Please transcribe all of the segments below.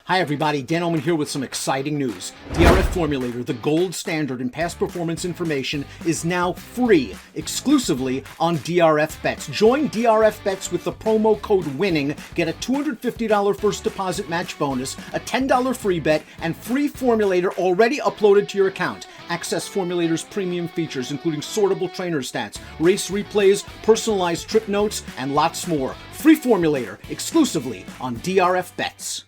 Hi everybody, Dan Illman here with some exciting news. DRF Formulator, the gold standard in past performance information, is now free, exclusively on DRF Bets. Join DRF Bets with the promo code WINNING, get a $250 first deposit match bonus, a $10 free bet, and free Formulator already uploaded to your account. Access Formulator's premium features, including sortable trainer stats, race replays, personalized trip notes, and lots more. Free Formulator, exclusively on DRF Bets.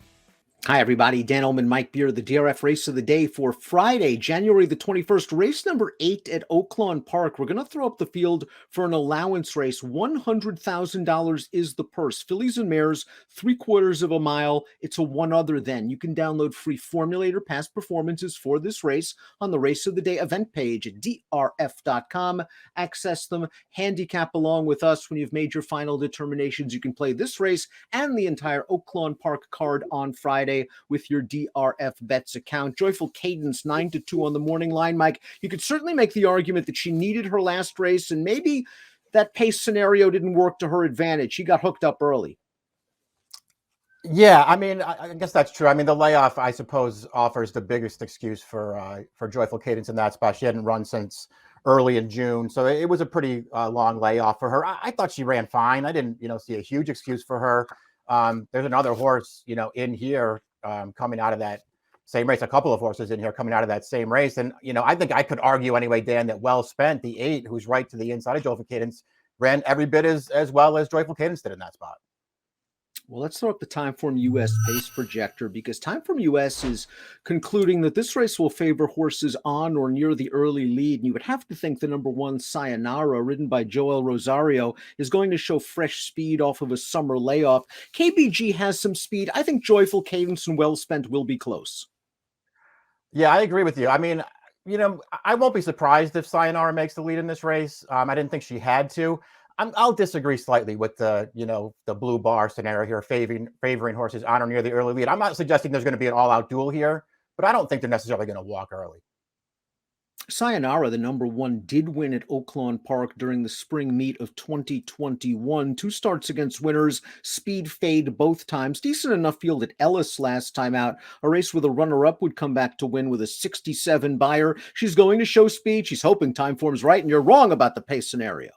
Hi everybody, Dan Illman and Mike Beer, the DRF race of the day for Friday, January the 21st, race number 8 at Oaklawn Park. We're going to throw up the field for an allowance race. $100,000 is the purse. Fillies and mares, 3/4 of a mile. It's a one other then. You can download free Formulator past performances for this race on the race of the day event page at DRF.com. Access them, handicap along with us when you've made your final determinations. You can play this race and the entire Oaklawn Park card on Friday with your DRF Bets account. Joyful Cadence 9-2 on the morning line. Mike, you could certainly make the argument that she needed her last race and maybe that pace scenario didn't work to her advantage. She got hooked up early. Yeah, I mean, I guess that's true. I mean, the layoff, I suppose, offers the biggest excuse for Joyful Cadence in that spot. She hadn't run since early in June, so it was a pretty long layoff for her. I thought she ran fine. I didn't, see a huge excuse for her. There's another horse, in here coming out of that same race, a couple of horses in here coming out of that same race. And, I think I could argue anyway, Dan, that Well Spent, the 8, who's right to the inside of Joyful Cadence, ran every bit as well as Joyful Cadence did in that spot. Well, let's throw up the Timeform US pace projector because Timeform US is concluding that this race will favor horses on or near the early lead. And you would have to think the number 1 Sayonara, ridden by Joel Rosario, is going to show fresh speed off of a summer layoff. KBG has some speed. I think Joyful Cadence and Well Spent will be close. Yeah, I agree with you. I mean, I won't be surprised if Sayonara makes the lead in this race. I didn't think she had to. I'll disagree slightly with the blue bar scenario here, favoring horses on or near the early lead. I'm not suggesting there's going to be an all-out duel here, but I don't think they're necessarily going to walk early. Sayonara, the number 1, did win at Oaklawn Park during the spring meet of 2021. 2 starts against winners, speed fade both times. Decent enough field at Ellis last time out. A race where the runner-up would come back to win with a 67 buyer. She's going to show speed. She's hoping Timeform's right, and you're wrong about the pace scenario.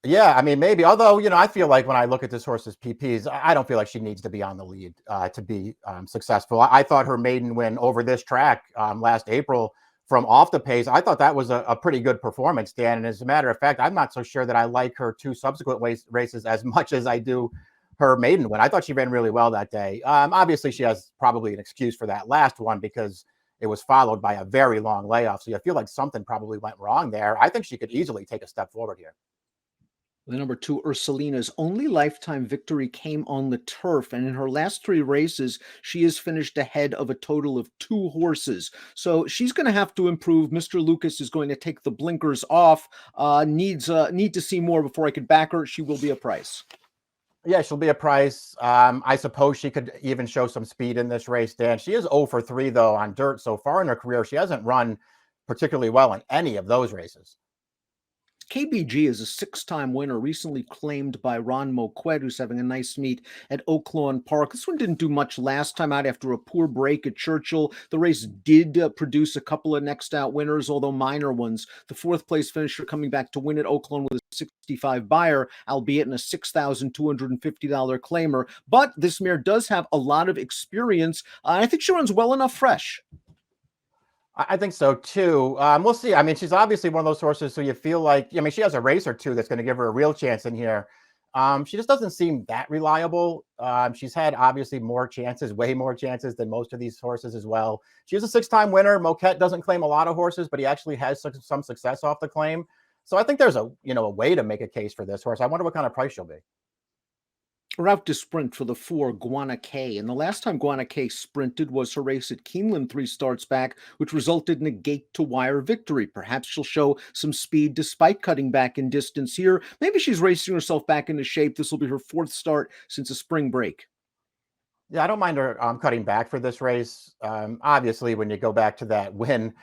Yeah, I mean, maybe. Although, I feel like when I look at this horse's PPs, I don't feel like she needs to be on the lead to be successful. I thought her maiden win over this track last April from off the pace, I thought that was a pretty good performance, Dan. And as a matter of fact, I'm not so sure that I like her 2 subsequent races as much as I do her maiden win. I thought she ran really well that day. Obviously, she has probably an excuse for that last one because it was followed by a very long layoff. So you feel like something probably went wrong there. I think she could easily take a step forward here. The number 2, Ursulina's only lifetime victory came on the turf, and in her last 3 races, she has finished ahead of a total of 2 horses. So she's going to have to improve. Mr. Lucas is going to take the blinkers off. Need to see more before I could back her. She will be a price. Yeah, she'll be a price. I suppose she could even show some speed in this race, Dan. She is 0 for 3, though, on dirt so far in her career. She hasn't run particularly well in any of those races. KBG is a 6-time winner, recently claimed by Ron Moquet, who's having a nice meet at Oaklawn Park. This one didn't do much last time out after a poor break at Churchill. The race did produce a couple of next out winners, although minor ones. The 4th place finisher coming back to win at Oaklawn with a 65 buyer, albeit in a $6,250 claimer. But this mare does have a lot of experience. I think she runs well enough fresh. I think so, too. We'll see. I mean, she's obviously one of those horses, so you feel like, she has a race or 2 that's going to give her a real chance in here. She just doesn't seem that reliable. She's had, obviously, more chances, way more chances than most of these horses as well. She is a 6-time winner. Moquet doesn't claim a lot of horses, but he actually has some success off the claim. So I think there's a way to make a case for this horse. I wonder what kind of price she'll be. Route to sprint for the 4, Guana K. And the last time Guana K sprinted was her race at Keeneland 3 starts back, which resulted in a gate-to-wire victory. Perhaps she'll show some speed despite cutting back in distance here. Maybe she's racing herself back into shape. This will be her 4th start since a spring break. Yeah, I don't mind her cutting back for this race. Obviously, when you go back to that win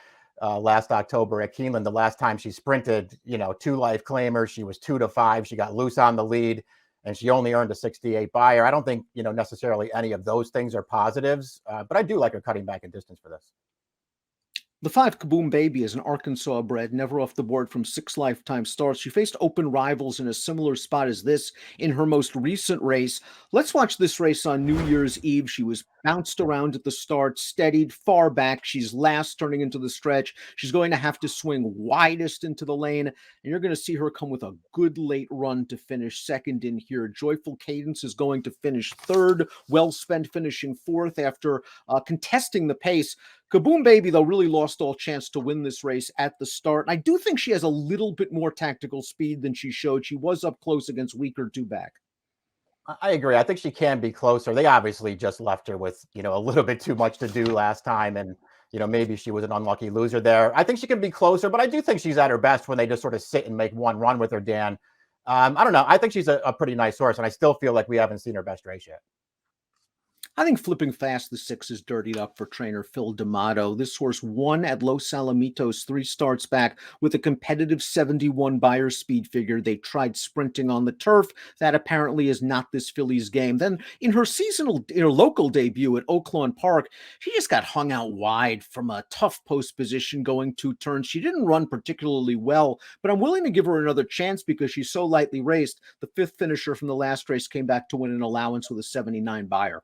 last October at Keeneland, the last time she sprinted, 2 life claimers, she was 2 to 5. She got loose on the lead. and she only earned a 68 buyer. I don't think, necessarily any of those things are positives, but I do like her cutting back in distance for this. The 5 Kaboom Baby is an Arkansas bred, never off the board from 6 lifetime starts. She faced open rivals in a similar spot as this in her most recent race. Let's watch this race on New Year's Eve. She was bounced around at the start, steadied far back. She's last turning into the stretch. She's going to have to swing widest into the lane, and you're going to see her come with a good late run to finish second in here. Joyful Cadence is going to finish third, Well Spent finishing fourth after contesting the pace. Kaboom Baby, though, really lost all chance to win this race at the start. And I do think she has a little bit more tactical speed than she showed. She was up close against week or two back. I agree. I think she can be closer. They obviously just left her with, a little bit too much to do last time. And, maybe she was an unlucky loser there. I think she can be closer, but I do think she's at her best when they just sort of sit and make one run with her, Dan. I don't know. I think she's a pretty nice horse, and I still feel like we haven't seen her best race yet. I think Flipping Fast, the 6 is dirtied up for trainer Phil D'Amato. This horse won at Los Alamitos 3 starts back with a competitive 71 buyer speed figure. They tried sprinting on the turf. That apparently is not this filly's game. Then in her local debut at Oaklawn Park, she just got hung out wide from a tough post position going 2 turns. She didn't run particularly well, but I'm willing to give her another chance because she's so lightly raced. The 5th finisher from the last race came back to win an allowance with a 79 buyer.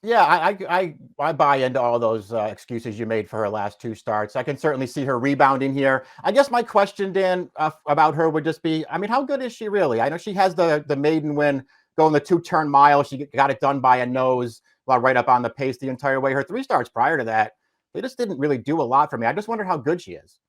Yeah, I buy into all those excuses you made for her last 2 starts. I can certainly see her rebounding here. I guess my question, Dan, about her would just be, how good is she really? I know she has the maiden win going the 2-turn mile. She got it done by a nose while right up on the pace the entire way. Her 3 starts prior to that, they just didn't really do a lot for me. I just wonder how good she is.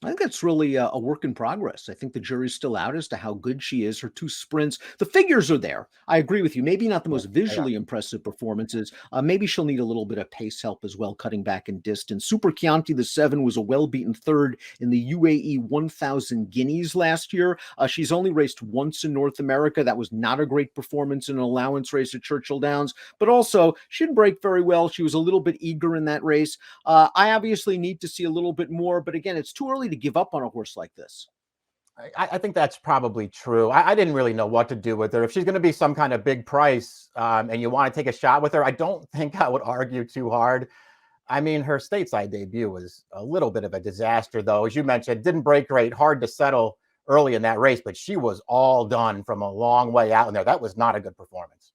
I think that's really a work in progress. I think the jury's still out as to how good she is. Her 2 sprints, the figures are there. I agree with you. Maybe not the most visually impressive performances. Maybe she'll need a little bit of pace help as well, cutting back in distance. Super Chianti, the 7, was a well-beaten third in the UAE 1000 Guineas last year. She's only raced once in North America. That was not a great performance in an allowance race at Churchill Downs, but also she didn't break very well. She was a little bit eager in that race. I obviously need to see a little bit more, but again, it's too early to give up on a horse like this. I think that's probably true. I didn't really know what to do with her. If she's going to be some kind of big price and you want to take a shot with her, I don't think I would argue too hard. Her stateside debut was a little bit of a disaster, though. As you mentioned, didn't break great, hard to settle early in that race, but she was all done from a long way out in there. That was not a good performance.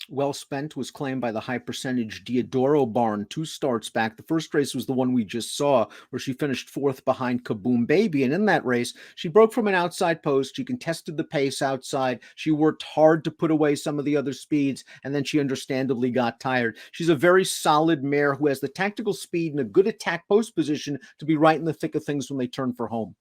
Well Spent was claimed by the high percentage Diodoro barn 2 starts back. The first race was the one we just saw, where she finished 4th behind Kaboom Baby. And in that race, she broke from an outside post. She contested the pace outside. She worked hard to put away some of the other speeds, and then she understandably got tired. She's a very solid mare who has the tactical speed and a good attack post position to be right in the thick of things when they turn for home.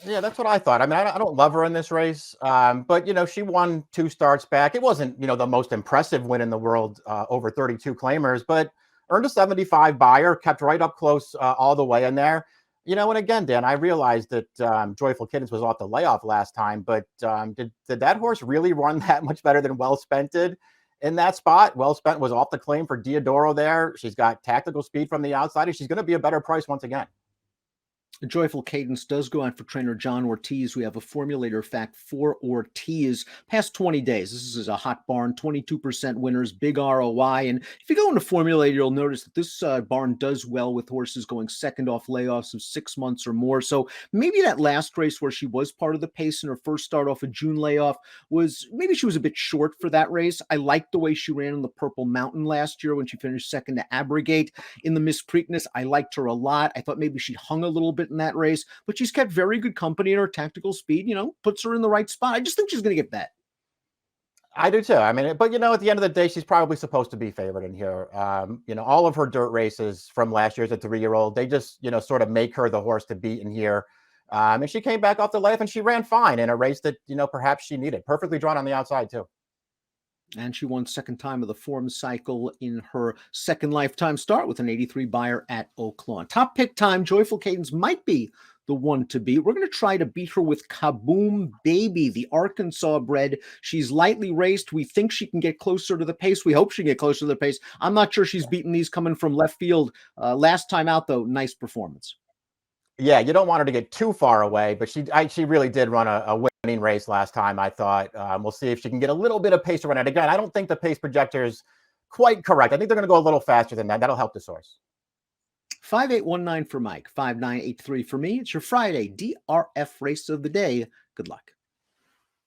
Yeah, that's what I thought. I don't love her in this race, but, she won 2 starts back. It wasn't, the most impressive win in the world, over 32 claimers, but earned a 75 buyer, kept right up close all the way in there. And again, Dan, I realized that Joyful Kittens was off the layoff last time, but did that horse really run that much better than Well Spent did in that spot? Well Spent was off the claim for Diodoro there. She's got tactical speed from the outside, and she's going to be a better price once again. Joyful Cadence does go on for trainer John Ortiz. We have a formulator fact for Ortiz. Past 20 days, this is a hot barn, 22% winners, big ROI. And if you go into formulator, you'll notice that this barn does well with horses going second off layoffs of 6 months or more. So maybe that last race where she was part of the pace in her first start off a June layoff maybe she was a bit short for that race. I liked the way she ran in the Purple Mountain last year when she finished second to Abrogate. In the Miss Preakness, I liked her a lot. I thought maybe she hung a little bit in that race, but she's kept very good company, and her tactical speed, puts her in the right spot. I just think she's going to get bet. I do too. But at the end of the day, she's probably supposed to be favored in here. All of her dirt races from last year as a 3-year-old, they just, sort of make her the horse to beat in here. And she came back off the layoff and she ran fine in a race that, perhaps she needed. Perfectly drawn on the outside too. And she won second time of the form cycle in her second lifetime start with an 83 buyer at Oaklawn. Top pick time, Joyful Cadence might be the one to beat. We're going to try to beat her with Kaboom Baby, the Arkansas bred. She's lightly raced. We think she can get closer to the pace. We hope she can get closer to the pace. I'm not sure she's beaten these coming from left field. Last time out, though, nice performance. Yeah, you don't want her to get too far away, but she really did run a race last time, I thought. We'll see if she can get a little bit of pace to run it. Again, I don't think the pace projector is quite correct. I think they're going to go a little faster than that. That'll help this horse. 5819 for Mike, 5983 for me. It's your Friday DRF race of the day. Good luck.